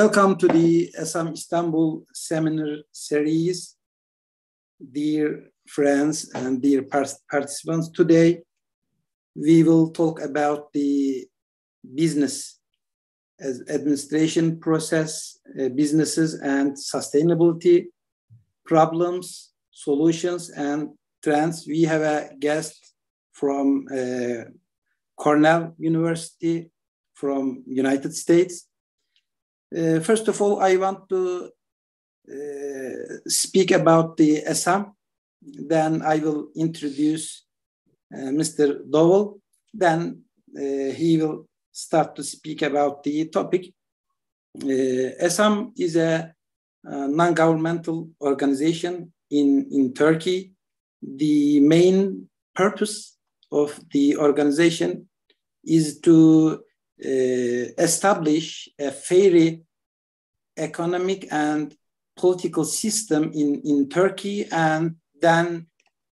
Welcome to the İSTANBUL seminar series, dear friends and dear participants. Today, we will talk about the business as administration process, businesses and sustainability, problems, solutions, and trends. We have a guest from Cornell University from United States. First of all, I want to speak about the ESAM. Then I will introduce Mr. Dowell. Then he will start to speak about the topic. ESAM is a non-governmental organization in Turkey. The main purpose of the organization is to establish a fair economic and political system in Turkey, and then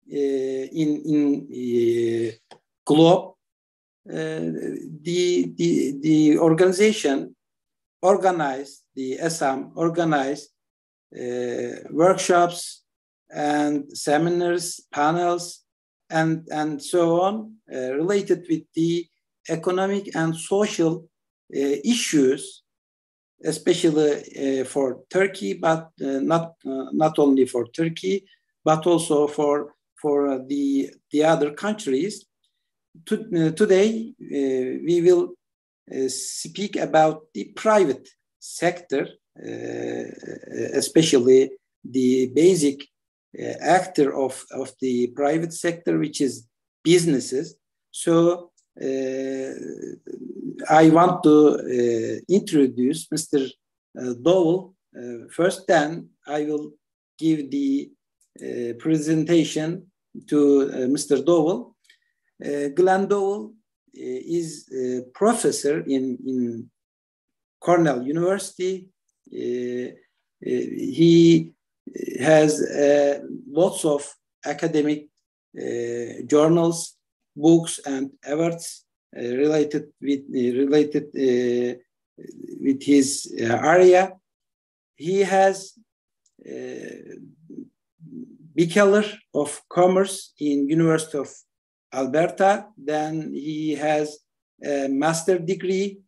in globe. The organization organized, the ESAM organized workshops and seminars, panels, and so on related with the economic and social issues, especially for Turkey, but not only for Turkey, but also for the other countries. Today, we will speak about the private sector, especially the basic actor of the private sector, which is businesses. So I want to introduce Mr. Dowell first, then I will give the presentation to Mr. Dowell. Glen Dowell is a professor in Cornell University. He has lots of academic journals, books, and awards related with his area. He has Bachelor of Commerce in University of Alberta. Then he has a master degree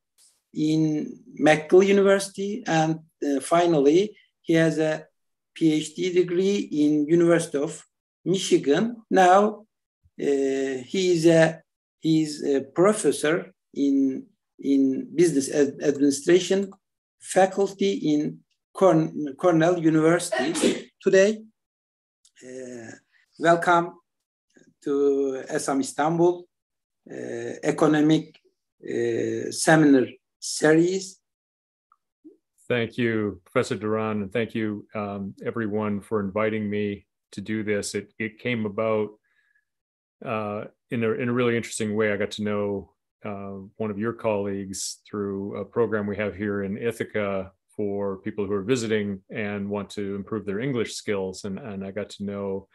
in McGill University, and finally he has a PhD degree in University of Michigan. Now he is a professor in business administration faculty in Cornell University. Today, welcome to ESAM İSTANBUL economic seminar series. Thank you, Professor Duran, and thank you everyone for inviting me to do this. It came about in a really interesting way. I got to know one of your colleagues through a program we have here in Ithaca for people who are visiting and want to improve their English skills. And I got to know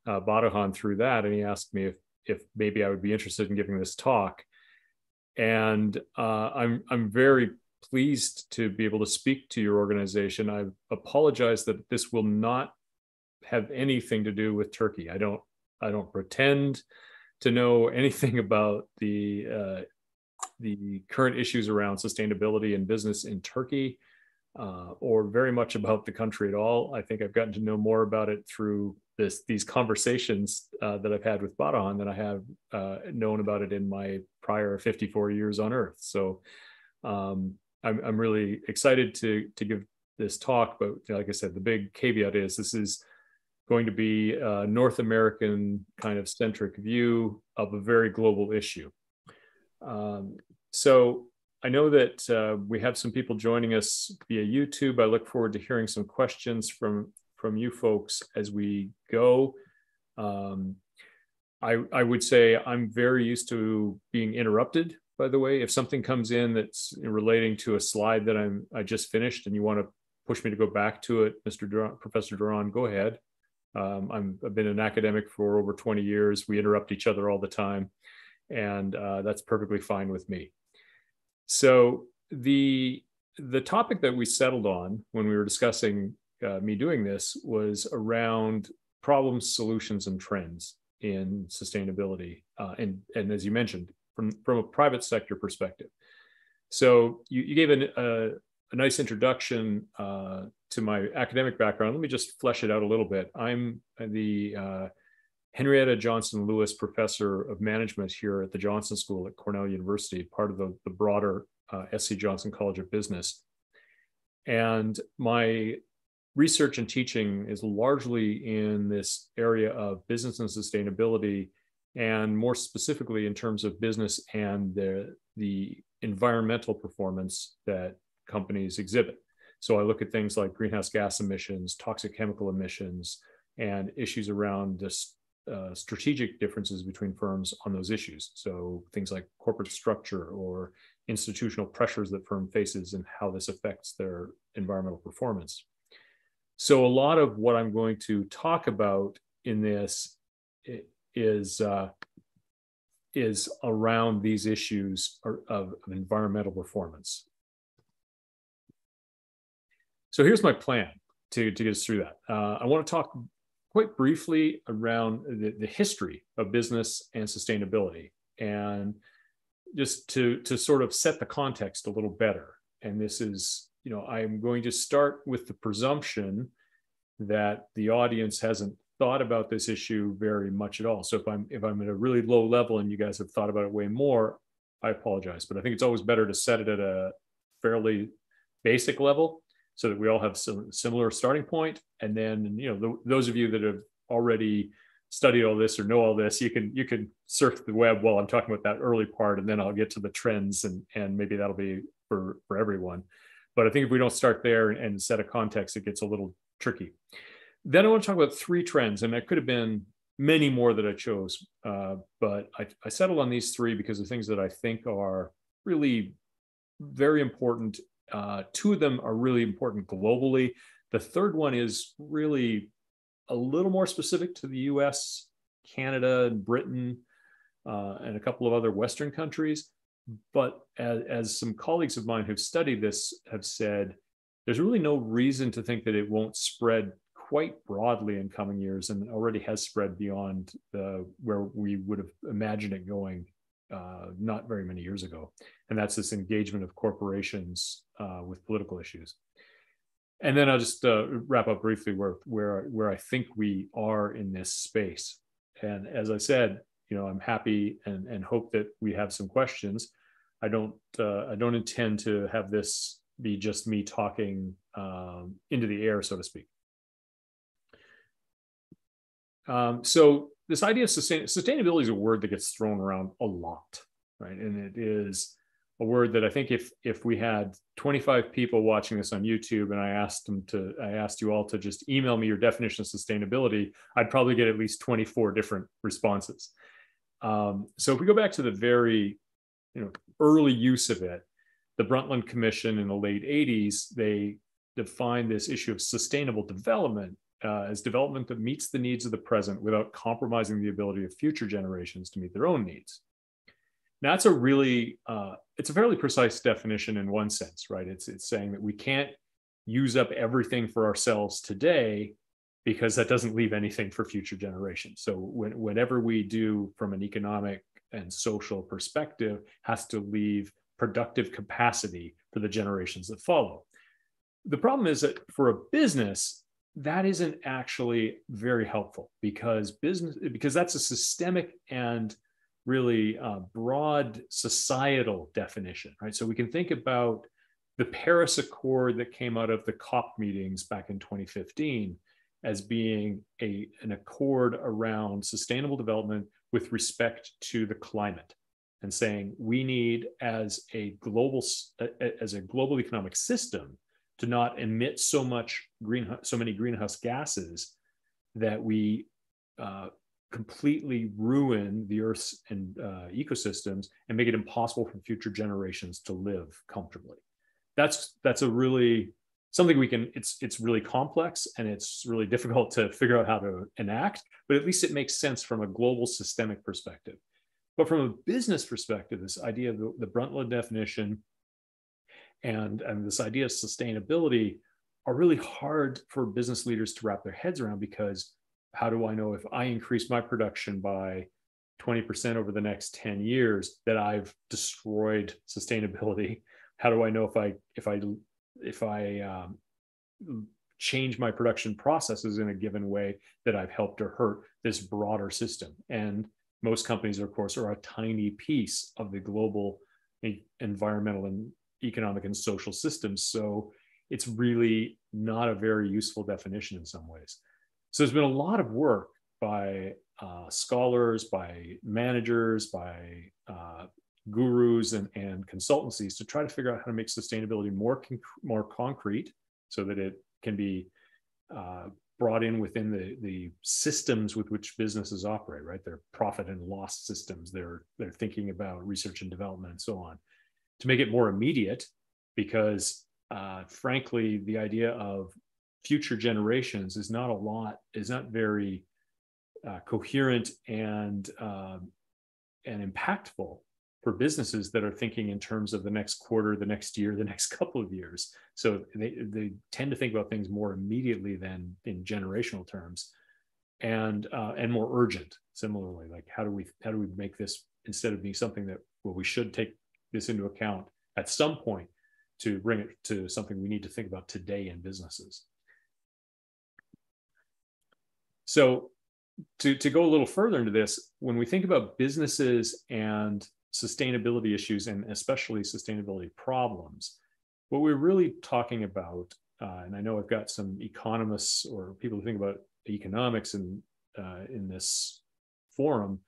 Batuhan through that, and he asked me if maybe I would be interested in giving this talk. And I'm very pleased to be able to speak to your organization. I apologize that this will not have anything to do with Turkey. I don't pretend to know anything about the current issues around sustainability and business in Turkey, or very much about the country at all. I think I've gotten to know more about it through these conversations that I've had with Batuhan than I have known about it in my prior 54 years on Earth. So I'm really excited to give this talk, but like I said, the big caveat is this is going to be a North American kind of centric view of a very global issue. So I know that we have some people joining us via YouTube. I look forward to hearing some questions from you folks as we go. I would say I'm very used to being interrupted, by the way. If something comes in that's relating to a slide that I just finished and you want to push me to go back to it, Professor Duran, go ahead. I've been an academic for over 20 years. We interrupt each other all the time, and that's perfectly fine with me. So the the topic that we settled on when we were discussing me doing this was around problems, solutions, and trends in sustainability. And as you mentioned, from a private sector perspective. So you gave a nice introduction to my academic background. Let me just flesh it out a little bit. I'm the Henrietta Johnson Lewis Professor of Management here at the Johnson School at Cornell University, part of the broader S.C. Johnson College of Business. And my research and teaching is largely in this area of business and sustainability, and more specifically in terms of business and the environmental performance that companies exhibit. So I look at things like greenhouse gas emissions, toxic chemical emissions, and issues around this strategic differences between firms on those issues. So things like corporate structure or institutional pressures that firm faces and how this affects their environmental performance. So a lot of what I'm going to talk about in this is around these issues of environmental performance. So here's my plan to get us through that. I want to talk quite briefly around the history of business and sustainability, and just to sort of set the context a little better. And this is, I'm going to start with the presumption that the audience hasn't thought about this issue very much at all. So if I'm at a really low level and you guys have thought about it way more, I apologize. But I think it's always better to set it at a fairly basic level so that we all have some similar starting point. And then, those of you that have already studied all this or know all this, you can surf the web while I'm talking about that early part, and then I'll get to the trends, and maybe that'll be for everyone. But I think if we don't start there and set a context, it gets a little tricky. Then I want to talk about 3 trends, and there could have been many more that I chose, but I settled on these 3 because of things that I think are really very important. 2 of them are really important globally. The third one is really a little more specific to the US, Canada, and Britain, and a couple of other Western countries. But as some colleagues of mine who've studied this have said, there's really no reason to think that it won't spread quite broadly in coming years, and already has spread beyond where we would have imagined it going not very many years ago. And that's this engagement of corporations with political issues. And then I'll just wrap up briefly where I think we are in this space. And as I said, I'm happy and hope that we have some questions. I don't intend to have this be just me talking into the air, so to speak. So this idea of sustainability is a word that gets thrown around a lot, right? And it is a word that I think if we had 25 people watching this on YouTube and I asked you all to just email me your definition of sustainability, I'd probably get at least 24 different responses. So if we go back to the very early use of it, the Brundtland Commission in the late 80s, they defined this issue of sustainable development as development that meets the needs of the present without compromising the ability of future generations to meet their own needs. Now, that's it's a fairly precise definition in one sense, right? It's saying that we can't use up everything for ourselves today because that doesn't leave anything for future generations. So whatever we do from an economic and social perspective has to leave productive capacity for the generations that follow. The problem is that for a business, that isn't actually very helpful because that's a systemic and really broad societal definition, right? So we can think about the Paris Accord that came out of the COP meetings back in 2015 as being an accord around sustainable development with respect to the climate, and saying we need as a global economic system to not emit so many greenhouse gases that we completely ruin the Earth's and ecosystems and make it impossible for future generations to live comfortably. That's a really something we can. It's really complex and it's really difficult to figure out how to enact, but at least it makes sense from a global systemic perspective. But from a business perspective, this idea of the Brundtland definition And this idea of sustainability are really hard for business leaders to wrap their heads around, because how do I know if I increase my production by 20% over the next 10 years that I've destroyed sustainability? How do I know if I change my production processes in a given way that I've helped or hurt this broader system? And most companies, of course, are a tiny piece of the global environmental and economic and social systems. So it's really not a very useful definition in some ways. So there's been a lot of work by scholars, by managers, by gurus and consultancies to try to figure out how to make sustainability more concrete, so that it can be brought in within the systems with which businesses operate, right? Their profit and loss systems. They're thinking about research and development and so on, to make it more immediate, because frankly, the idea of future generations is not very coherent and impactful for businesses that are thinking in terms of the next quarter, the next year, the next couple of years. So they tend to think about things more immediately than in generational terms, and more urgent. Similarly, like how do we make this, instead of being something that, well, we should take this into account at some point, to bring it to something we need to think about today in businesses. So to go a little further into this, when we think about businesses and sustainability issues, and especially sustainability problems, what we're really talking about, and I know I've got some economists or people who think about economics in this forum,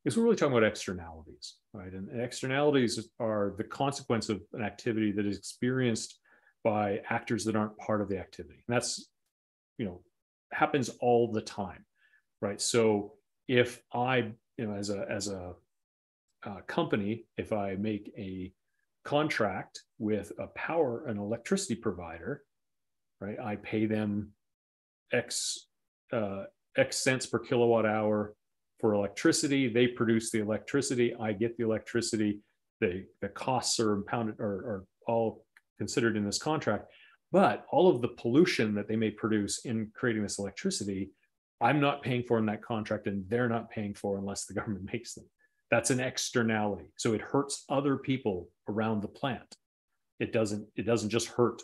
is we're really talking about externalities, right? And externalities are the consequence of an activity that is experienced by actors that aren't part of the activity. And that's, happens all the time, right? So if I, as a company, if I make a contract with an electricity provider, right? I pay them X cents per kilowatt hour for electricity. They produce the electricity. I get the electricity. The costs are impounded, are all considered in this contract. But all of the pollution that they may produce in creating this electricity, I'm not paying for in that contract, and they're not paying for unless the government makes them. That's an externality. So it hurts other people around the plant. It doesn't just hurt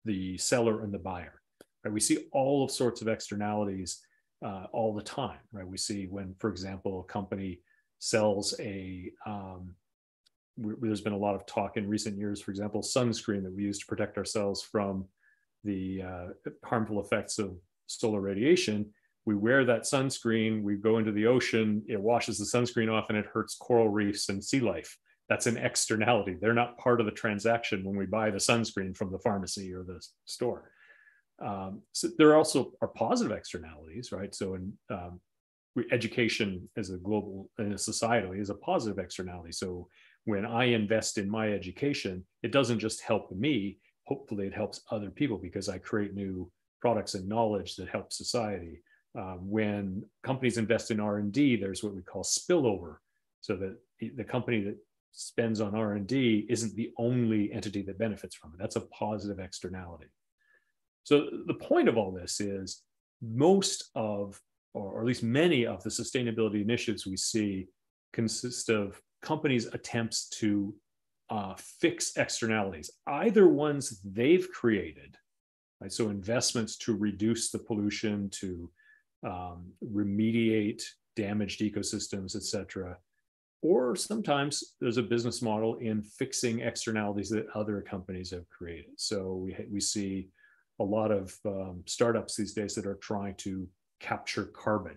the seller and the buyer. Right? We see all sorts of externalities all the time, right? We see when, for example, a company sells there's been a lot of talk in recent years, for example, sunscreen that we use to protect ourselves from the harmful effects of solar radiation. We wear that sunscreen, we go into the ocean, it washes the sunscreen off, and it hurts coral reefs and sea life. That's an externality. They're not part of the transaction when we buy the sunscreen from the pharmacy or the store. So there also are positive externalities, right? So in education as a global and societally is a positive externality. So when I invest in my education, it doesn't just help me. Hopefully it helps other people, because I create new products and knowledge that help society. When companies invest in R&D, there's what we call spillover, so that the company that spends on R&D isn't the only entity that benefits from it. That's a positive externality. So the point of all this is most of, or at least many of the sustainability initiatives we see consist of companies' attempts to fix externalities, either ones they've created, right? So investments to reduce the pollution, to remediate damaged ecosystems, et cetera. Or sometimes there's a business model in fixing externalities that other companies have created. So we see a lot of startups these days that are trying to capture carbon.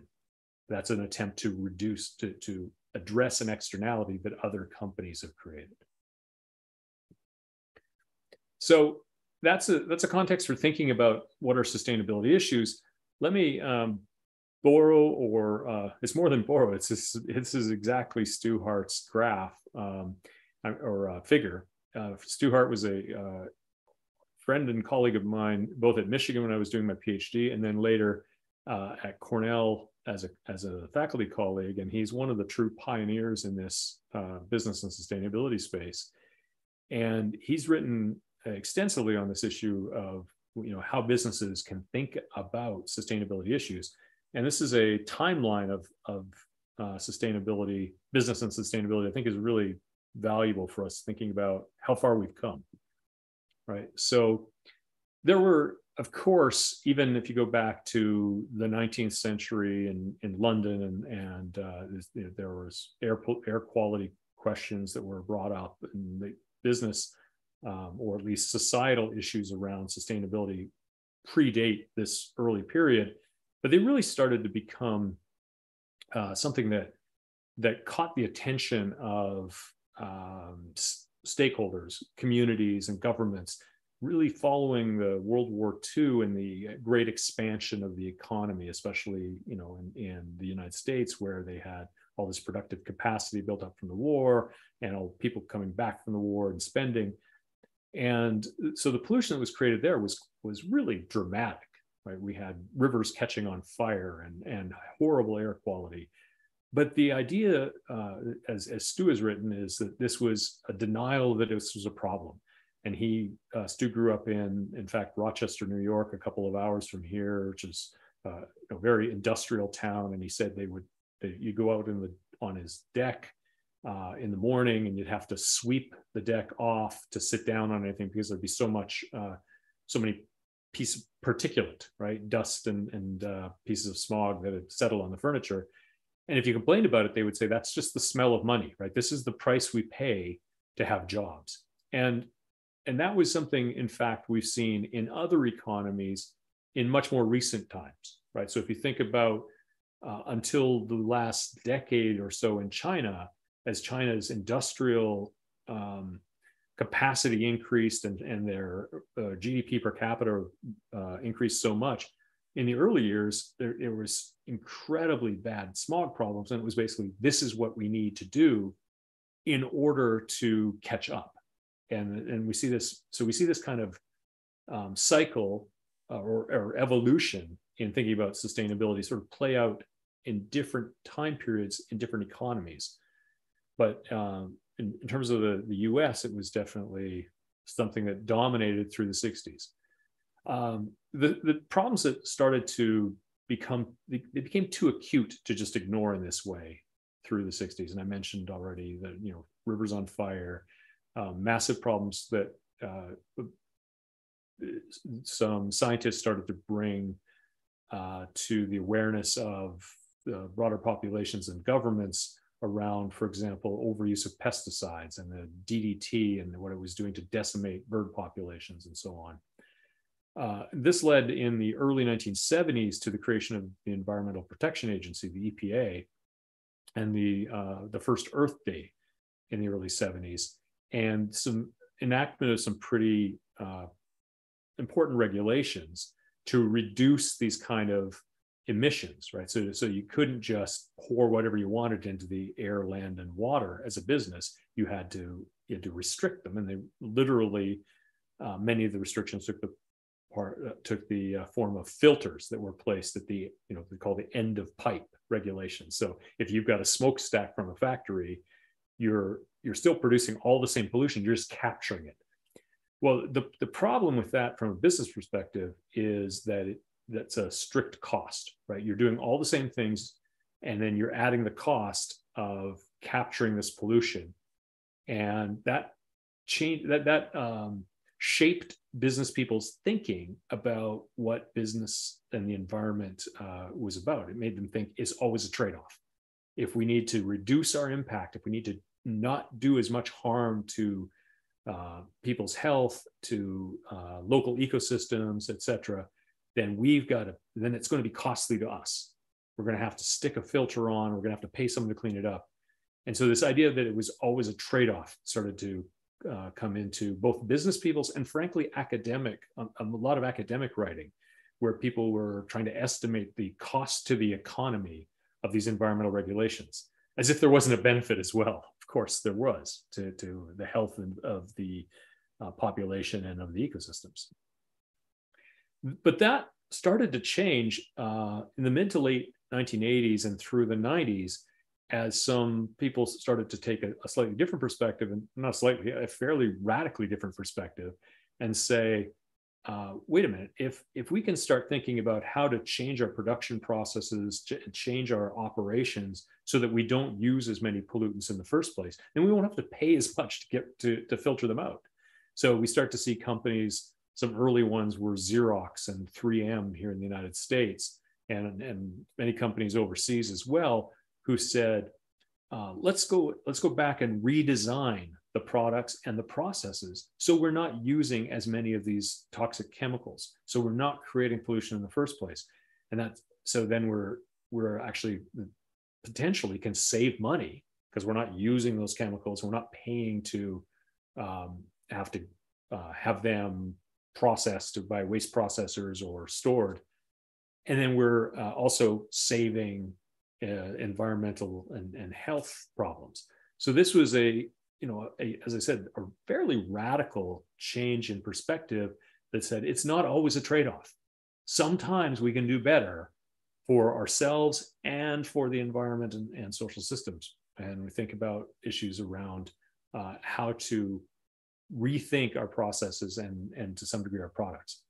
That's an attempt to reduce, to address an externality that other companies have created. So that's a context for thinking about what are sustainability issues. Let me borrow, or it's more than borrow. This is exactly Stu Hart's graph or figure. Stu Hart was a friend and colleague of mine, both at Michigan when I was doing my PhD, and then later at Cornell as a faculty colleague. And he's one of the true pioneers in this business and sustainability space. And he's written extensively on this issue of how businesses can think about sustainability issues. And this is a timeline of sustainability, business and sustainability, I think is really valuable for us thinking about how far we've come, right? So there were, of course, even if you go back to the 19th century in London, and there was air quality questions that were brought up in the business, or at least societal issues around sustainability predate this early period, but they really started to become something that caught the attention of stakeholders, communities, and governments, really following the World War II and the great expansion of the economy, especially in the United States, where they had all this productive capacity built up from the war, and all people coming back from the war and spending. And so the pollution that was created there was really dramatic, right? We had rivers catching on fire and horrible air quality. But the idea, as Stu has written, is that this was a denial that this was a problem. And Stu grew up in fact, Rochester, New York, a couple of hours from here, which is a very industrial town. And he said you go out on his deck in the morning, and you'd have to sweep the deck off to sit down on anything, because there'd be so many pieces of particulate, right? Dust and pieces of smog that had settled on the furniture. And if you complained about it, they would say, that's just the smell of money, right? This is the price we pay to have jobs. And that was something, in fact, we've seen in other economies in much more recent times, right? So if you think about until the last decade or so in China, as China's industrial capacity increased and their GDP per capita increased so much, in the early years, there was incredibly bad smog problems. And it was basically, this is what we need to do in order to catch up. And we see this, so we see this kind of cycle or evolution in thinking about sustainability sort of play out in different time periods in different economies. But in terms of the US, it was definitely something that dominated through the 60s. The problems that started to they became too acute to just ignore in this way through the 60s. And I mentioned already that, rivers on fire, massive problems that some scientists started to bring to the awareness of the broader populations and governments around, for example, overuse of pesticides and the DDT and what it was doing to decimate bird populations and so on. This led in the early 1970s to the creation of the Environmental Protection Agency, the EPA, and the first Earth Day in the early 70s, and some enactment of some pretty important regulations to reduce these kind of emissions, right? So you couldn't just pour whatever you wanted into the air, land, and water as a business. You had to restrict them, and they literally many of the restrictions took the form of filters that were placed at the they call the end of pipe regulations. So if you've got a smokestack from a factory, you're still producing all the same pollution, you're just capturing it. Well, the problem with that from a business perspective is that that's a strict cost, right? You're doing all the same things, and then you're adding the cost of capturing this pollution, and that shaped business people's thinking about what business and the environment was about. It made them think it's always a trade-off. If we need to reduce our impact, if we need to not do as much harm to people's health, to local ecosystems, et cetera, then then it's going to be costly to us. We're going to have to stick a filter on, we're going to have to pay someone to clean it up. And so this idea that it was always a trade-off started to come into both business people's and frankly a lot of academic writing, where people were trying to estimate the cost to the economy of these environmental regulations, as if there wasn't a benefit as well. Of course there was to the health of the population and of the ecosystems. But that started to change in the mid to late 1980s and through the 90s, as some people started to take a slightly different perspective, and not slightly, a fairly radically different perspective, and say, wait a minute, if we can start thinking about how to change our production processes, change our operations so that we don't use as many pollutants in the first place, then we won't have to pay as much to get to filter them out. So we start to see companies, some early ones were Xerox and 3M here in the United States, and many companies overseas as well, who said, let's go back and redesign the products and the processes so we're not using as many of these toxic chemicals, so we're not creating pollution in the first place. And that, so then we're actually potentially can save money because we're not using those chemicals, we're not paying to have to have them processed by waste processors or stored. And then we're also saving environmental and health problems. So this was as I said, a fairly radical change in perspective that said it's not always a trade-off. Sometimes we can do better for ourselves and for the environment and social systems. And we think about issues around how to rethink our processes and to some degree our products.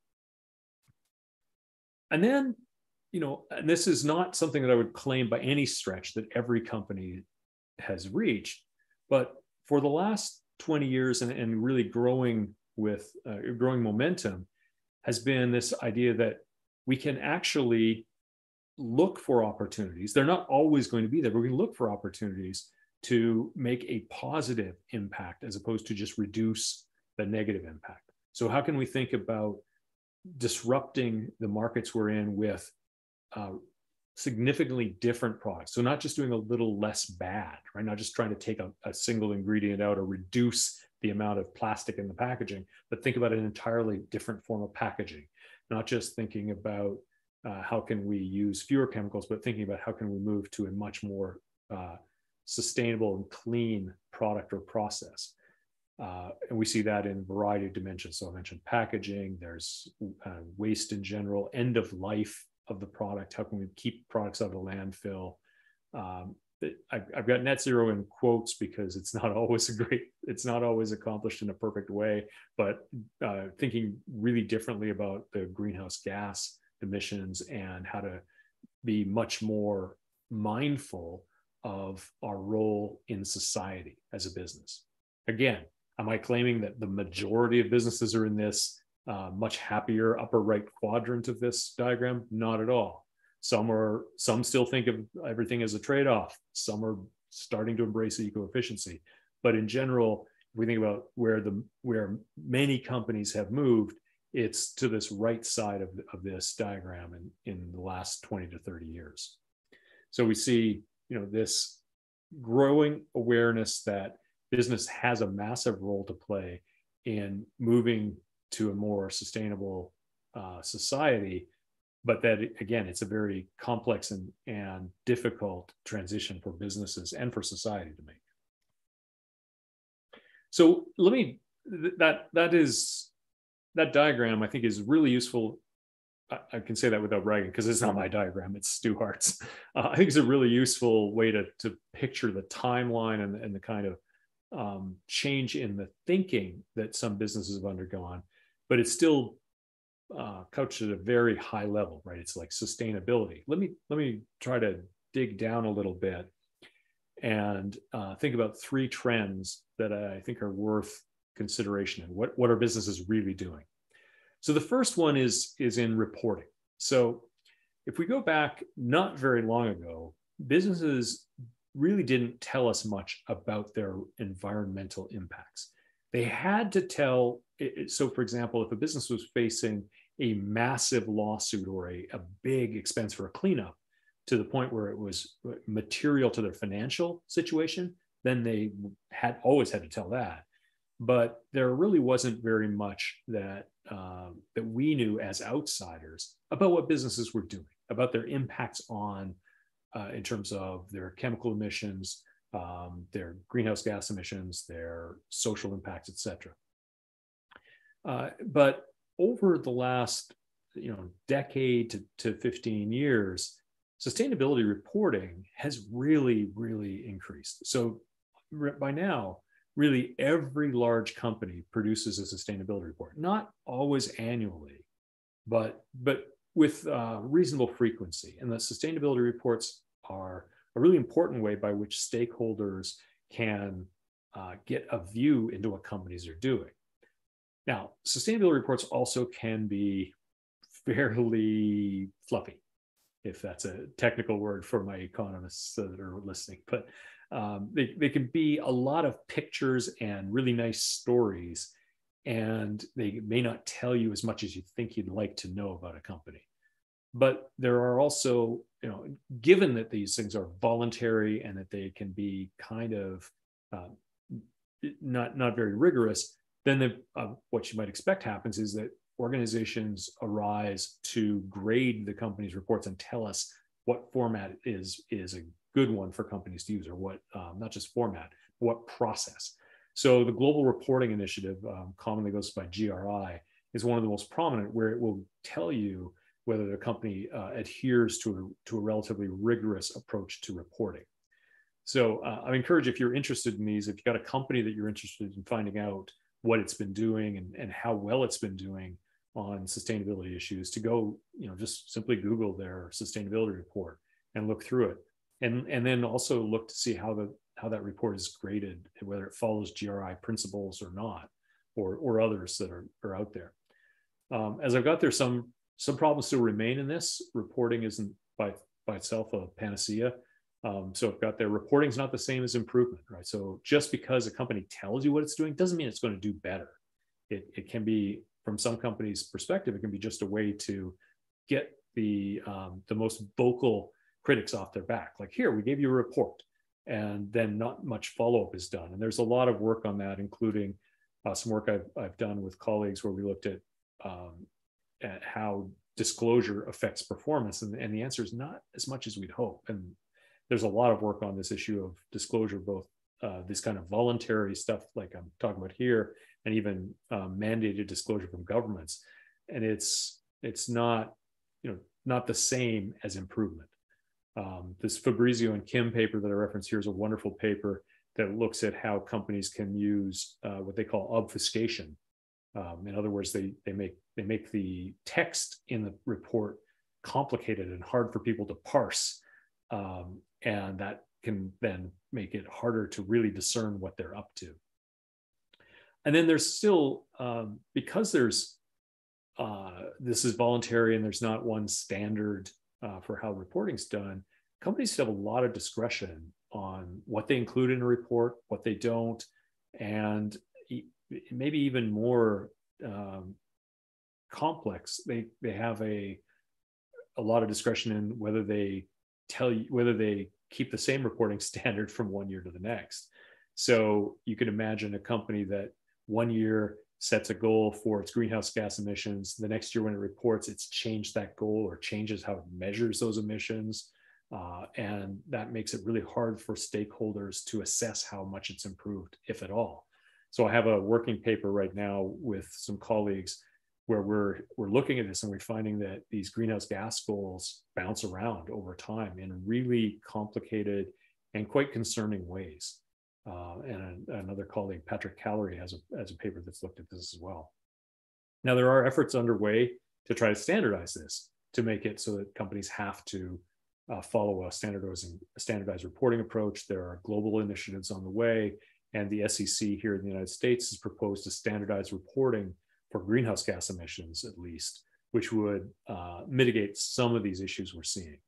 And then, and this is not something that I would claim by any stretch that every company has reached, but for the last 20 years and really growing with growing momentum has been this idea that we can actually look for opportunities. They're not always going to be there, but we can look for opportunities to make a positive impact as opposed to just reduce the negative impact. So how can we think about disrupting the markets we're in with significantly different products? So not just doing a little less bad, right? Not just trying to take a single ingredient out or reduce the amount of plastic in the packaging, but think about an entirely different form of packaging. Not just thinking about how can we use fewer chemicals, but thinking about how can we move to a much more sustainable and clean product or process. And we see that in a variety of dimensions. So I mentioned packaging, there's waste in general, end of life of the product. How can we keep products out of the landfill? I've got net zero in quotes because it's not always accomplished in a perfect way, but thinking really differently about the greenhouse gas emissions and how to be much more mindful of our role in society as a business. Again, am I claiming that the majority of businesses are in this much happier upper right quadrant of this diagram? Not at all. Some still think of everything as a trade-off. Some are starting to embrace eco-efficiency. But in general, if we think about where many companies have moved, it's to this right side of this diagram in the last 20 to 30 years. So we see, this growing awareness that business has a massive role to play in moving to a more sustainable society, but that, again, it's a very complex and difficult transition for businesses and for society to make. So that diagram, I think, is really useful. I can say that without bragging because it's not my diagram, it's Stu Hart's. I think it's a really useful way to picture the timeline and the kind of change in the thinking that some businesses have undergone, but it's still couched at a very high level, right? It's like sustainability. Let me try to dig down a little bit and think about three trends that I think are worth consideration and what are businesses really doing. So the first one is in reporting. So if we go back not very long ago, businesses really didn't tell us much about their environmental impacts. They had to tell. So for example, if a business was facing a massive lawsuit or a big expense for a cleanup to the point where it was material to their financial situation, then they always had to tell that. But there really wasn't very much that we knew as outsiders about what businesses were doing, about their impacts on, in terms of their chemical emissions, their greenhouse gas emissions, their social impacts, et cetera. But over the last decade to 15 years, sustainability reporting has really, really increased. So by now, really every large company produces a sustainability report, not always annually, but with reasonable frequency. And the sustainability reports are a really important way by which stakeholders can get a view into what companies are doing. Now, sustainability reports also can be fairly fluffy, if that's a technical word for my economists that are listening, but they can be a lot of pictures and really nice stories, and they may not tell you as much as you think you'd like to know about a company. But there are also, given that these things are voluntary and that they can be kind of not very rigorous, then what you might expect happens is that organizations arise to grade the company's reports and tell us what format is a good one for companies to use, or what, not just format, but what process. So the Global Reporting Initiative, commonly goes by GRI, is one of the most prominent, where it will tell you whether the company adheres to a relatively rigorous approach to reporting. So I encourage, if you're interested in these, if you've got a company that you're interested in finding out what it's been doing and how well it's been doing on sustainability issues, to go, just simply Google their sustainability report and look through it. And then also look to see how that report is graded, whether it follows GRI principles or not, or others that are out there. As I've got there, some problems still remain in this. Reporting isn't by itself a panacea. So I've got there, reporting is not the same as improvement, right? So just because a company tells you what it's doing doesn't mean it's going to do better. It can be, from some companies' perspective, it can be just a way to get the most vocal critics off their back. Like, here, we gave you a report, and then not much follow-up is done. And there's a lot of work on that, including some work I've done with colleagues where we looked at how disclosure affects performance. And the answer is not as much as we'd hope. And there's a lot of work on this issue of disclosure, both this kind of voluntary stuff like I'm talking about here, and even mandated disclosure from governments. And it's not, not the same as improvement. This Fabrizio and Kim paper that I reference here is a wonderful paper that looks at how companies can use what they call obfuscation. In other words, they make the text in the report complicated and hard for people to parse. And that can then make it harder to really discern what they're up to. And then there's still, because this is voluntary and there's not one standard for how reporting's done, companies still have a lot of discretion on what they include in a report, what they don't, and maybe even more complex. They have a lot of discretion in whether they keep the same reporting standard from one year to the next. So you can imagine a company that one year sets a goal for its greenhouse gas emissions. The next year when it reports, it's changed that goal or changes how it measures those emissions. And that makes it really hard for stakeholders to assess how much it's improved, if at all. So I have a working paper right now with some colleagues where we're looking at this, and we're finding that these greenhouse gas goals bounce around over time in really complicated and quite concerning ways. And another colleague, Patrick Callery, has a paper that's looked at this as well. Now, there are efforts underway to try to standardize this, to make it so that companies have to follow a standardized reporting approach. There are global initiatives on the way, and the SEC here in the United States has proposed to standardize reporting for greenhouse gas emissions, at least, which would mitigate some of these issues we're seeing.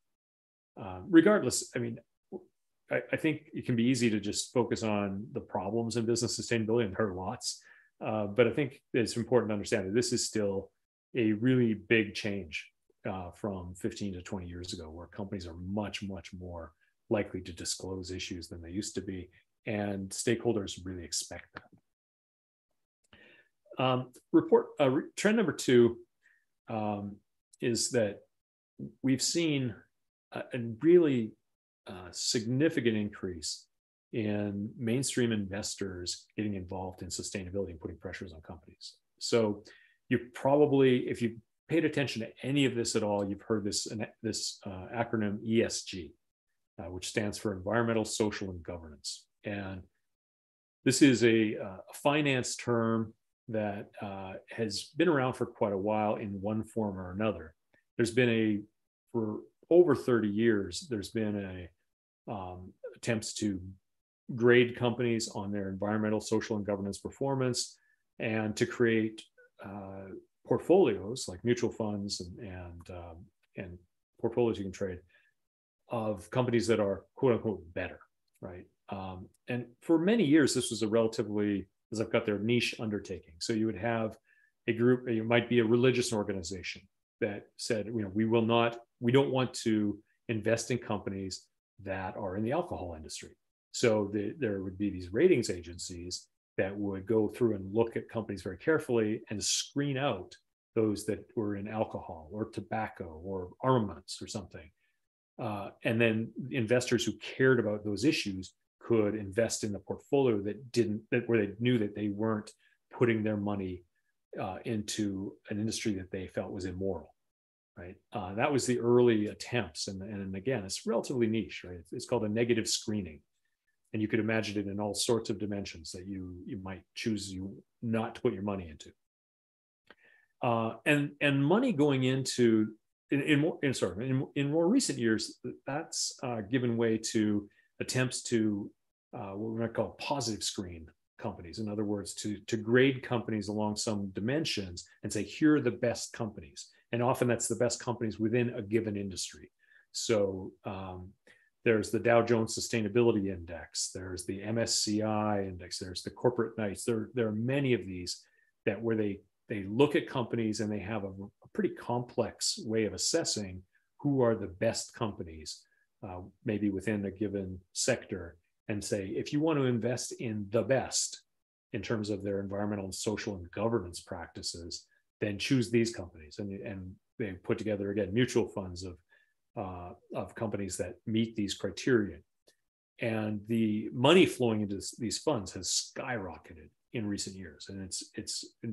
Regardless, I mean, I think it can be easy to just focus on the problems in business sustainability, and there are lots. But I think it's important to understand that this is still a really big change from 15 to 20 years ago, where companies are much, much more likely to disclose issues than they used to be. And stakeholders really expect that. Trend number 2 is that we've seen a really significant increase in mainstream investors getting involved in sustainability and putting pressures on companies. So you probably, if you paid attention to any of this at all, you've heard this acronym ESG, which stands for Environmental, Social, and Governance. And This is a finance term that has been around for quite a while in one form or another. There's been for over 30 years, there's been attempts to grade companies on their environmental, social, and governance performance, and to create portfolios like mutual funds and portfolios you can trade of companies that are quote unquote better, right? And for many years, this was a relatively, as I've got their niche undertaking. So you would have a group, it might be a religious organization that said, we don't want to invest in companies that are in the alcohol industry. So there would be these ratings agencies that would go through and look at companies very carefully and screen out those that were in alcohol or tobacco or armaments or something. And then investors who cared about those issues could invest in the portfolio where they knew that they weren't putting their money into an industry that they felt was immoral, right? That was the early attempts. And again, it's relatively niche, right? It's called a negative screening. And you could imagine it in all sorts of dimensions that you might choose not to put your money into. And money going into, in more recent years, that's given way to attempts to what we might call positive screen companies. In other words, to grade companies along some dimensions and say, here are the best companies. And often that's the best companies within a given industry. So there's the Dow Jones Sustainability Index, there's the MSCI Index, there's the Corporate Knights. There are many of these where they look at companies and they have a pretty complex way of assessing who are the best companies, maybe within a given sector, and say, if you want to invest in the best in terms of their environmental and social and governance practices, then choose these companies. And they put together, again, mutual funds of companies that meet these criteria. And the money flowing into these funds has skyrocketed in recent years. And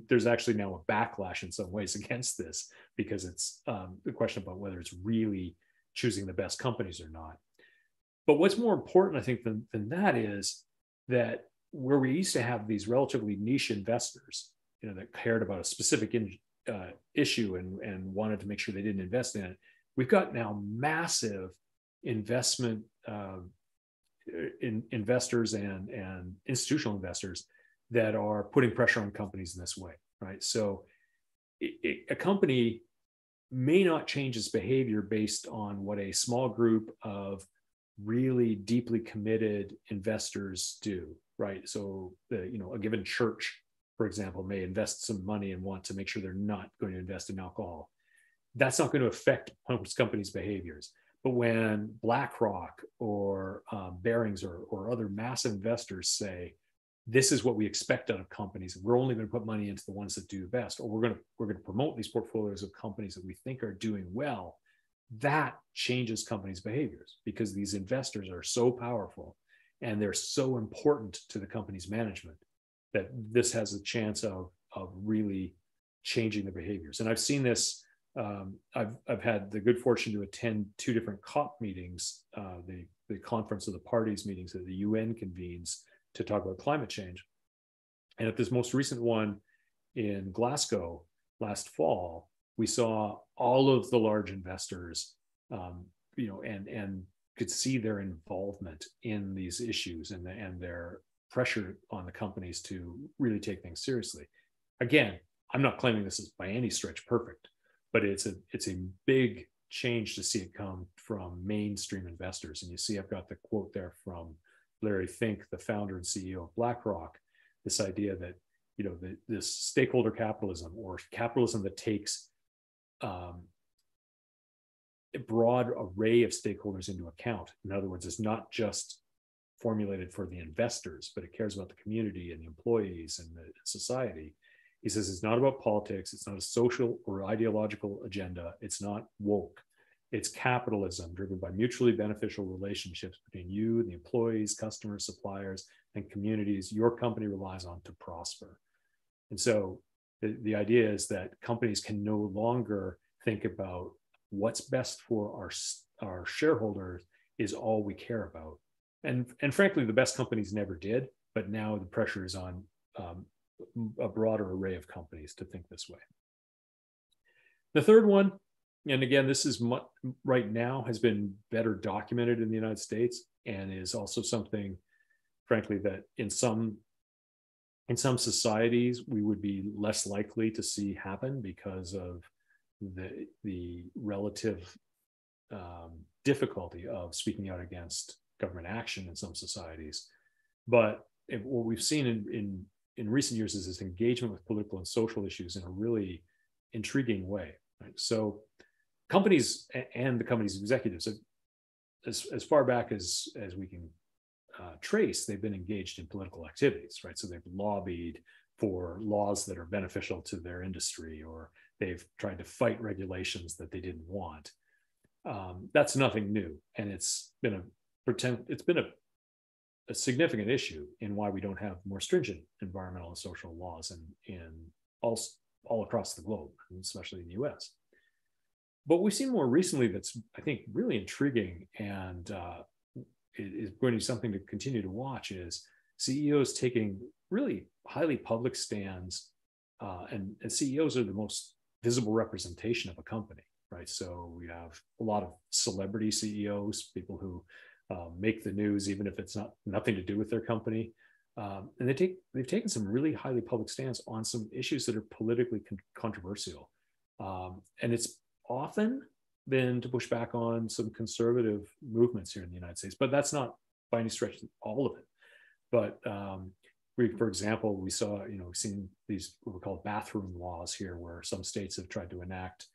there's actually now a backlash in some ways against this, because it's the question about whether it's really choosing the best companies or not. But what's more important, I think, than that is that where we used to have these relatively niche investors, that cared about a specific issue and wanted to make sure they didn't invest in it, we've got now massive investment investors and institutional investors that are putting pressure on companies in this way, right? So a company may not change its behavior based on what a small group of really deeply committed investors do, right? So a given church, for example, may invest some money and want to make sure they're not going to invest in alcohol. That's not going to affect most companies' behaviors. But when BlackRock or Barings or other massive investors say, this is what we expect out of companies, and we're only going to put money into the ones that do the best, or we're going to promote these portfolios of companies that we think are doing well, that changes companies' behaviors, because these investors are so powerful and they're so important to the company's management that this has a chance of really changing the behaviors. And I've seen this. I've had the good fortune to attend 2 different COP meetings, the Conference of the Parties meetings that the UN convenes to talk about climate change. And at this most recent one in Glasgow last fall, we saw all of the large investors, and could see their involvement in these issues and their pressure on the companies to really take things seriously. Again, I'm not claiming this is by any stretch perfect, but it's a big change to see it come from mainstream investors. And you see, I've got the quote there from Larry Fink, the founder and CEO of BlackRock, this idea that, this stakeholder capitalism, or capitalism that takes a broad array of stakeholders into account. In other words, it's not just formulated for the investors, but it cares about the community and the employees and the society. He says it's not about politics. It's not a social or ideological agenda. It's not woke. It's capitalism driven by mutually beneficial relationships between you, the employees, customers, suppliers, and communities your company relies on to prosper. And so the idea is that companies can no longer think about what's best for our shareholders is all we care about. And frankly, the best companies never did. but now the pressure is on a broader array of companies to think this way. The third one, and again, this is right now has been better documented in the United States, and is also something, frankly, that in some societies we would be less likely to see happen because of the relative difficulty of speaking out against government action in some societies. But what we've seen in recent years is this engagement with political and social issues in a really intriguing way. Right? So companies and the company's executives, as far back as we can trace, they've been engaged in political activities, right? So they've lobbied for laws that are beneficial to their industry, or they've tried to fight regulations that they didn't want. That's nothing new, and it's been a significant issue in why we don't have more stringent environmental and social laws in all across the globe, especially in the US. But we've seen more recently that's, I think, really intriguing, and it is going to be something to continue to watch, is CEOs taking really highly public stands, and CEOs are the most visible representation of a company, right? So we have a lot of celebrity CEOs, people who make the news, even if it's nothing to do with their company. And they've taken some really highly public stands on some issues that are politically controversial. And it's often been to push back on some conservative movements here in the United States, but that's not by any stretch all of it. But for example, we've seen these what we call bathroom laws here, where some states have tried to enact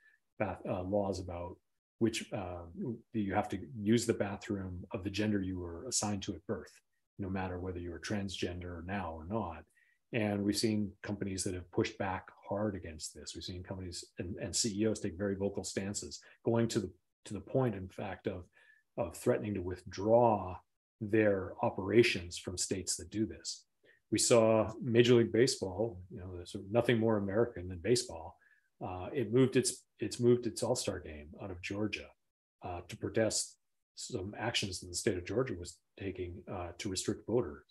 laws about which you have to use the bathroom of the gender you were assigned to at birth, no matter whether you were transgender now or not. And we've seen companies that have pushed back hard against this. We've seen companies and CEOs take very vocal stances, going to the point, in fact, of threatening to withdraw their operations from states that do this. We saw Major League Baseball, there's nothing more American than baseball. It moved its All-Star game out of Georgia to protest some actions that the state of Georgia was taking to restrict voters.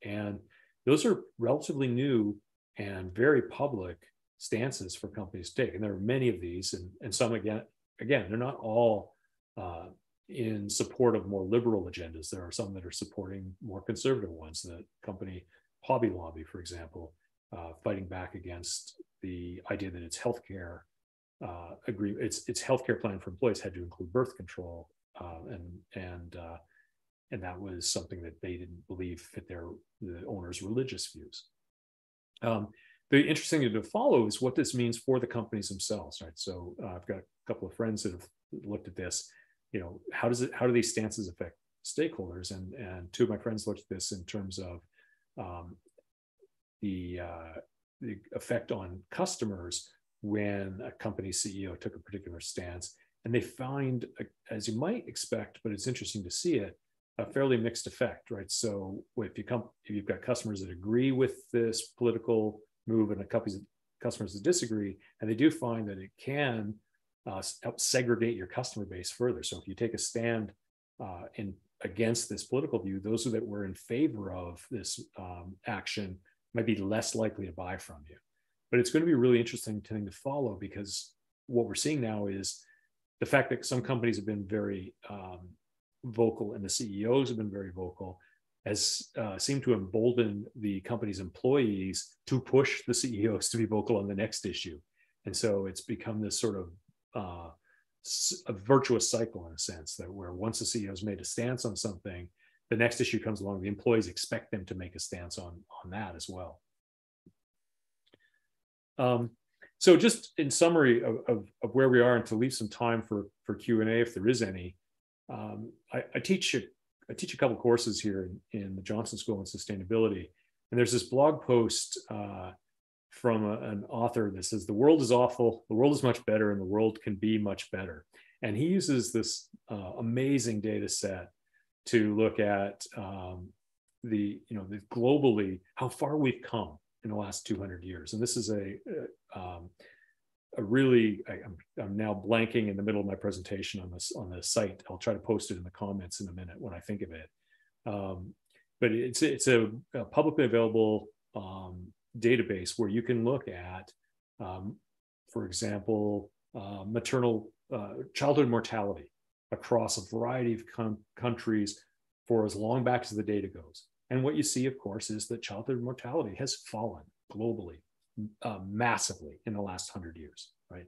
And those are relatively new and very public stances for companies to take. And there are many of these, and some, again, they're not all in support of more liberal agendas. There are some that are supporting more conservative ones. The company Hobby Lobby, for example, fighting back against the idea that its healthcare its healthcare plan for employees had to include birth control, and that was something that they didn't believe fit the owner's religious views. The interesting thing to follow is what this means for the companies themselves, right? So I've got a couple of friends that have looked at this. How do these stances affect stakeholders? And two of my friends looked at this in terms of the effect on customers when a company's CEO took a particular stance. And they find, as you might expect, but it's interesting to see it, a fairly mixed effect, right? So if you've got customers that agree with this political move and customers that disagree, and they do find that it can help segregate your customer base further. So if you take a stand against this political view, those that were in favor of this action might be less likely to buy from you. But it's going to be a really interesting thing to follow, because what we're seeing now is the fact that some companies have been very vocal, and the CEOs have been very vocal, has seemed to embolden the company's employees to push the CEOs to be vocal on the next issue. And so it's become this sort of a virtuous cycle, in a sense, that where once the CEO's made a stance on something, the next issue comes along, the employees expect them to make a stance on that as well. So just in summary of where we are, and to leave some time for Q&A if there is any, I teach a couple courses here in the Johnson School on Sustainability, and there's this blog post from an author that says, "The world is awful, the world is much better, and the world can be much better." And he uses this amazing data set to look at the globally how far we've come in the last 200 years. And this is a really, I'm now blanking in the middle of my presentation on the site. I'll try to post it in the comments in a minute when I think of it. but it's a publicly available database where you can look at, for example, maternal childhood mortality across a variety of countries for as long back as the data goes. And what you see, of course, is that childhood mortality has fallen globally massively in the last 100 years, right?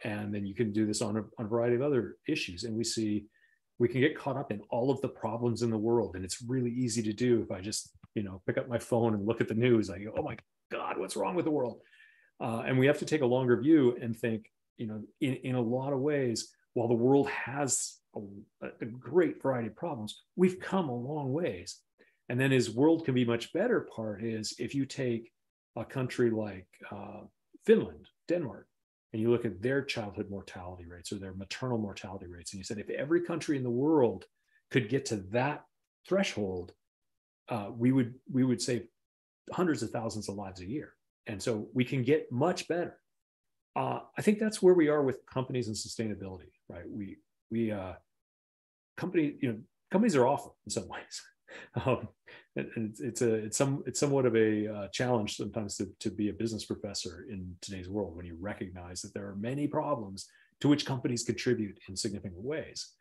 And then you can do this on a variety of other issues. And we can get caught up in all of the problems in the world. And it's really easy to do if I just, pick up my phone and look at the news. I go, oh my God, what's wrong with the world? And we have to take a longer view and think, in a lot of ways, while the world has a great variety of problems, we've come a long ways. And then his world can be much better part is if you take a country like Finland, Denmark, and you look at their childhood mortality rates or their maternal mortality rates, and you said, if every country in the world could get to that threshold, we would save hundreds of thousands of lives a year. And so we can get much better. I think that's where we are with companies and sustainability, right? Companies are awful in some ways. And it's somewhat of a challenge sometimes to be a business professor in today's world when you recognize that there are many problems to which companies contribute in significant ways.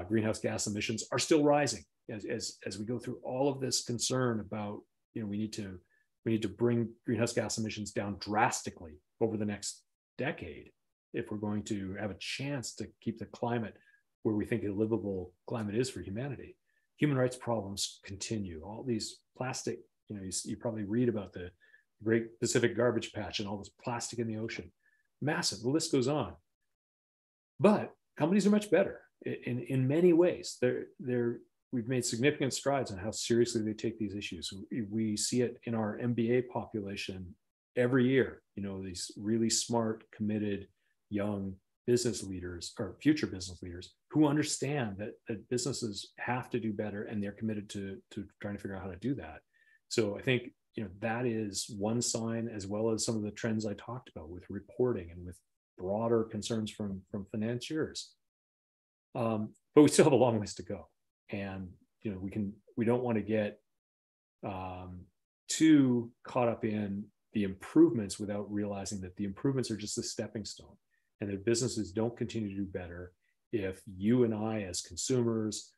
Greenhouse gas emissions are still rising as we go through all of this concern about we need to bring greenhouse gas emissions down drastically over the next decade if we're going to have a chance to keep the climate where we think a livable climate is for humanity. Human rights problems continue. All these plastic, you probably read about the Great Pacific Garbage Patch and all this plastic in the ocean. Massive, the list goes on. But companies are much better in many ways. We've made significant strides on how seriously they take these issues. We see it in our MBA population every year. These really smart, committed, young business leaders or future business leaders who understand that businesses have to do better, and they're committed to trying to figure out how to do that. So I think that is one sign, as well as some of the trends I talked about with reporting and with broader concerns from financiers. But we still have a long ways to go, and we don't want to get too caught up in the improvements without realizing that the improvements are just a stepping stone, and that businesses don't continue to do better if you and I as consumers,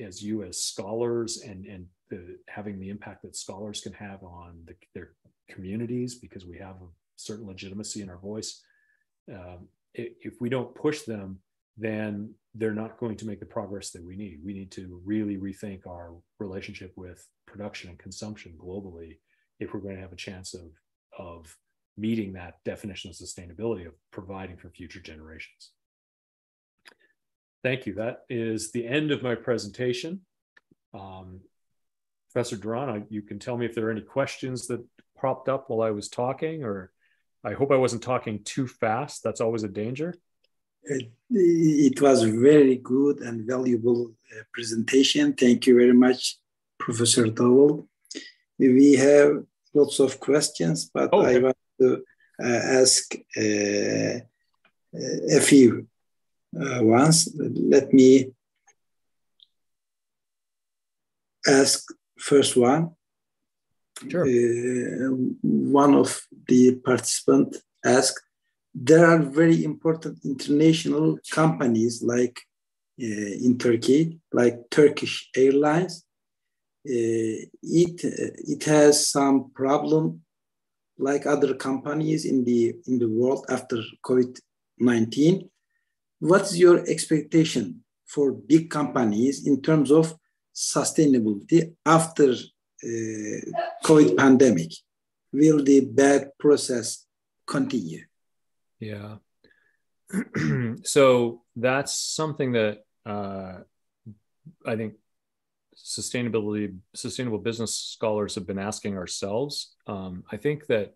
as you as scholars, and having the impact that scholars can have on their communities, because we have a certain legitimacy in our voice. If we don't push them, then they're not going to make the progress that we need. We need to really rethink our relationship with production and consumption globally if we're going to have a chance of meeting that definition of sustainability, of providing for future generations. Thank you. That is the end of my presentation. Professor Duran, you can tell me if there are any questions that popped up while I was talking, or I hope I wasn't talking too fast. That's always a danger. It was very good and valuable presentation. Thank you very much, Professor Dowell. We have lots of questions, but okay. I want to ask a few ones. Let me ask first one. Sure. One of the participants asked, there are very important international companies like in Turkey, like Turkish Airlines. It has some problem like other companies in the world after COVID-19. What's your expectation for big companies in terms of sustainability after COVID pandemic? Will the bad process continue? Yeah. So that's something that I think sustainable business scholars have been asking ourselves. I think that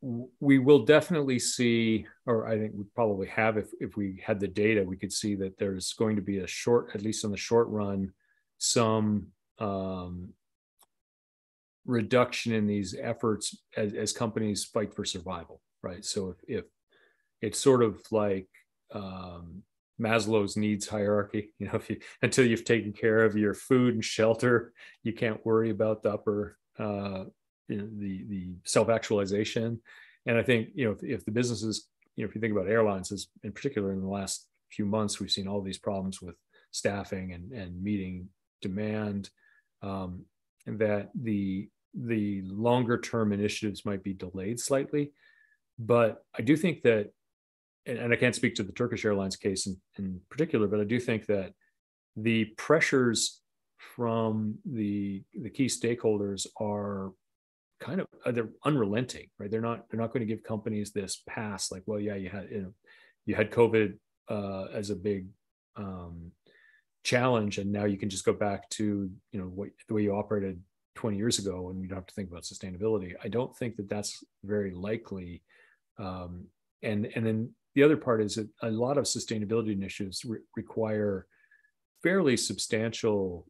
we will definitely see, or I think we probably have, if we had the data, we could see that there's going to be at least in the short run, some reduction in these efforts as companies fight for survival, right? So if it's sort of like Maslow's needs hierarchy. You know, until you've taken care of your food and shelter, you can't worry about the upper, the self-actualization. And I think, if the businesses, if you think about airlines, as in particular in the last few months, we've seen all these problems with staffing and meeting demand, and that the longer term initiatives might be delayed slightly. But I do think that, and I can't speak to the Turkish Airlines case in particular, but I do think that the pressures from the key stakeholders are they're unrelenting, right? They're not going to give companies this pass, like, well, yeah, you had COVID as a big challenge, and now you can just go back to the way you operated 20 years ago, and you don't have to think about sustainability. I don't think that that's very likely. And then the other part is that a lot of sustainability initiatives require fairly substantial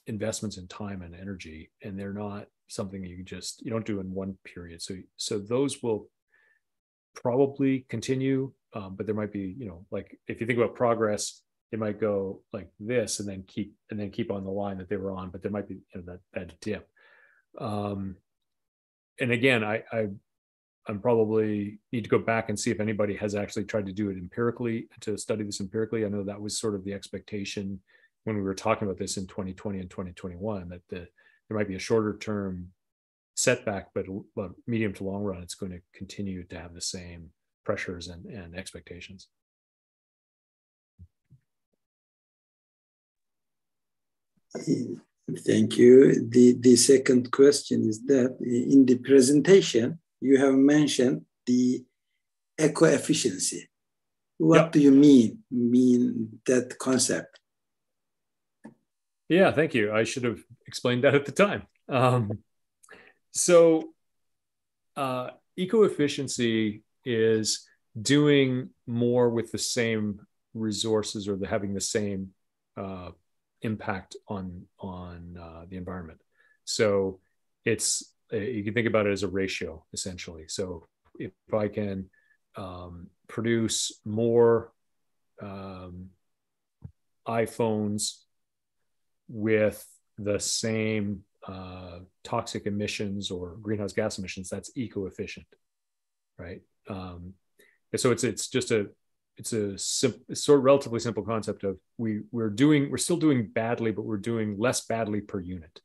investments in time and energy, and they're not something that you don't do in one period. So those will probably continue, but there might be, like if you think about progress, it might go like this and then keep on the line that they were on, but there might be that dip. And again, I'm probably need to go back and see if anybody has actually tried to do it empirically, to study this empirically. I know that was sort of the expectation when we were talking about this in 2020 and 2021, that there might be a shorter term setback, but medium to long run, it's going to continue to have the same pressures and expectations. Thank you. The second question is that in the presentation, you have mentioned the eco-efficiency. What do you mean that concept? Yeah, thank you. I should have explained that at the time. So eco-efficiency is doing more with the same resources, or having the same impact on the environment. So it's, you can think about it as a ratio, essentially. So if I can produce more iPhones with the same toxic emissions or greenhouse gas emissions, that's eco-efficient, right? So it's just it's a sort of relatively simple concept of we're still doing badly, but we're doing less badly per unit.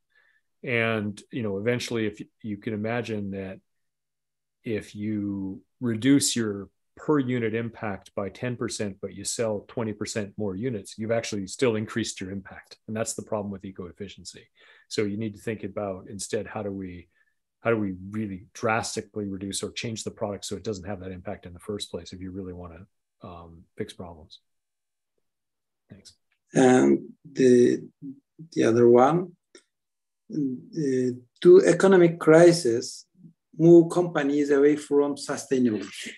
And eventually, if you can imagine that if you reduce your per unit impact by 10%, but you sell 20% more units, you've actually still increased your impact. And that's the problem with eco-efficiency. So you need to think about, instead, how do we really drastically reduce or change the product so it doesn't have that impact in the first place, if you really want to fix problems. Thanks. And the other one, do economic crises move companies away from sustainability?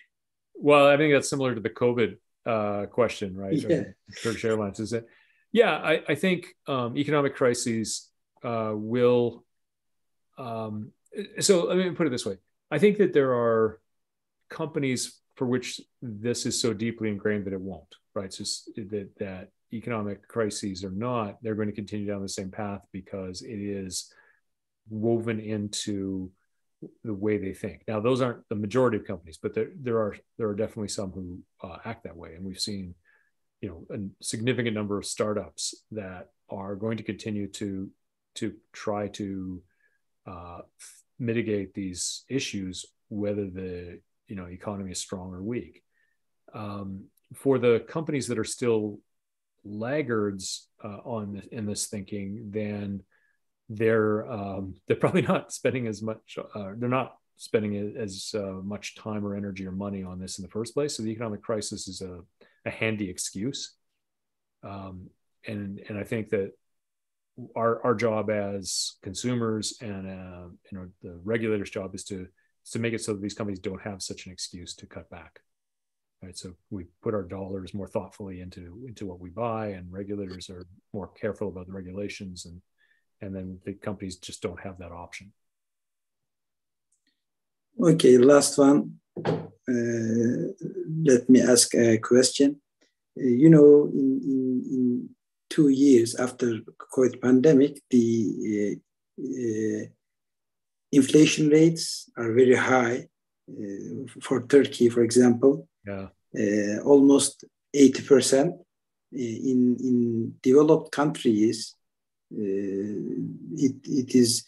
Well, I think that's similar to the COVID question, right? Yeah. Turkish Airlines, is it? Yeah, I think economic crises will. So let me put it this way. I think that there are companies for which this is so deeply ingrained that it won't, right? It's just that economic crises or not, they're going to continue down the same path because it is woven into the way they think. Now, those aren't the majority of companies, but there are definitely some who act that way. And we've seen, a significant number of startups that are going to continue to try to mitigate these issues, whether the economy is strong or weak. For the companies that are still laggards in this thinking, then they're probably not spending as much. They're not spending as much time or energy or money on this in the first place. So the economic crisis is a handy excuse, and I think that our job as consumers and the regulator's job is to make it so that these companies don't have such an excuse to cut back. Right, so we put our dollars more thoughtfully into what we buy, and regulators are more careful about the regulations, and then the companies just don't have that option. Okay, last one. Let me ask a question. you know, in 2 years after COVID pandemic, the inflation rates are very high. For Turkey, for example, almost 80%. In developed countries, it is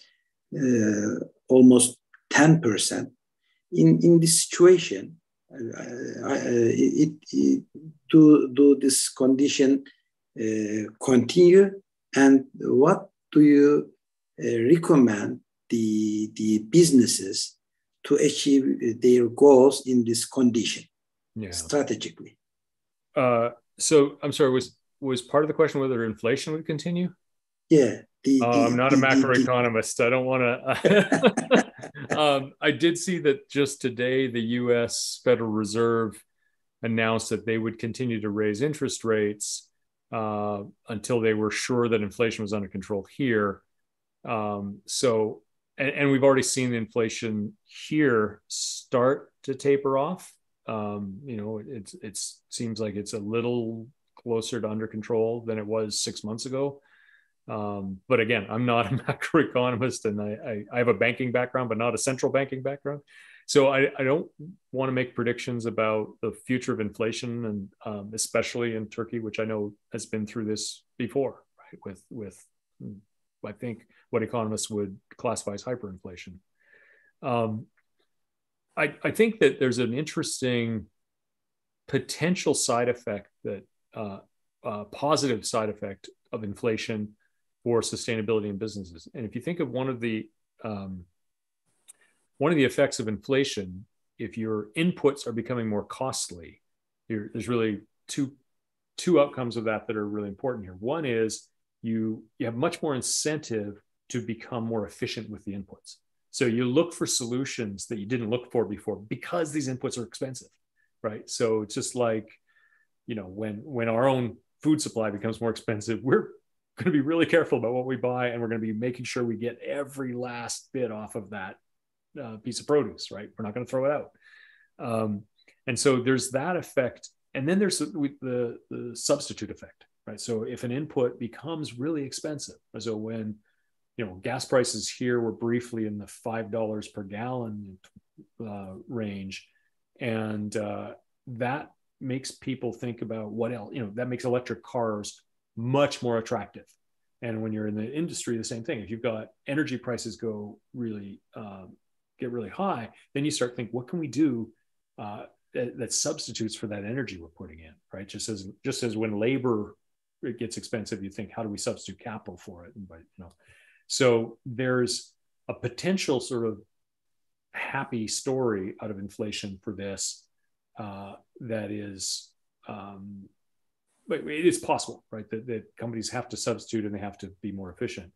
almost 10%. In this situation, do this condition continue, and what do you recommend the businesses to achieve their goals in this condition strategically? So I'm sorry, was part of the question whether inflation would continue? Yeah. I'm not a macroeconomist. I don't want to. I did see that just today, the U.S. Federal Reserve announced that they would continue to raise interest rates until they were sure that inflation was under control here. So, and we've already seen the inflation here start to taper off. You know, it seems like it's a little closer to under control than it was 6 months ago. But again, I'm not a macroeconomist, and I have a banking background, but not a central banking background. So I don't want to make predictions about the future of inflation, and especially in Turkey, which I know has been through this before, right? With I think what economists would classify as hyperinflation. I think that there's an interesting potential side effect, that positive side effect of inflation for sustainability in businesses. And if you think of one of the effects of inflation, if your inputs are becoming more costly, there's really two outcomes of that are really important here. One is you have much more incentive to become more efficient with the inputs. So you look for solutions that you didn't look for before because these inputs are expensive, right? So it's just like, you know, when our own food supply becomes more expensive, we're going to be really careful about what we buy, and we're going to be making sure we get every last bit off of that piece of produce, right? We're not going to throw it out. And so there's that effect. And then there's the substitute effect, right? So if an input becomes really expensive, so when, you know, gas prices here were briefly in the $5 per gallon range, and that makes people think about what else, you know, that makes electric cars much more attractive. And when you're in the industry, the same thing. If you've got energy prices go really get really high, then you start thinking, what can we do that substitutes for that energy we're putting in, right? Just as when labor it gets expensive, you think, how do we substitute capital for it? But, you know, so there's a potential sort of happy story out of inflation for this that is, but it's possible, right? That companies have to substitute and they have to be more efficient.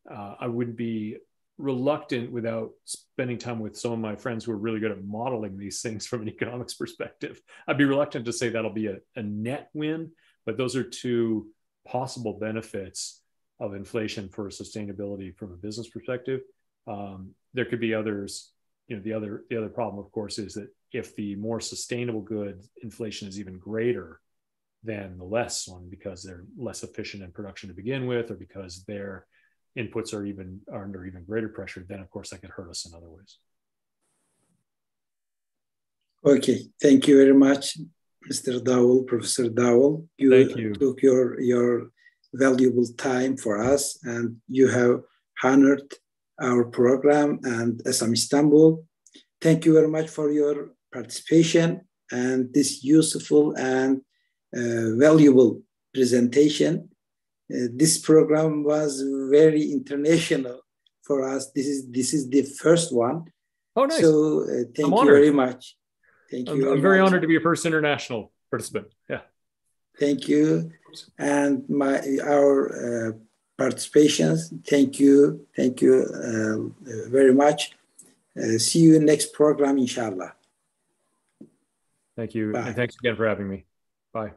I wouldn't be reluctant, without spending time with some of my friends who are really good at modeling these things from an economics perspective, I'd be reluctant to say that'll be a net win, but those are two possible benefits of inflation for sustainability from a business perspective. There could be others. You know, the other problem, of course, is that if the more sustainable good inflation is even greater than the less one, because they're less efficient in production to begin with, or because their inputs are under even greater pressure, then of course that could hurt us in other ways. Okay, thank you very much, Mr. Dowell, Professor Dowell. Thank you. Took your valuable time for us, and you have honored our program and SM İSTANBUL. Thank you very much for your participation and this useful and valuable presentation. This program was very international for us. This is the first one. Oh, nice. So thank you very much. Thank you. I'm very honored to be a first international participant. Yeah. Thank you. And our participations. Thank you. Thank you very much. See you in next program, inshallah. Thank you. Bye. And thanks again for having me. Bye.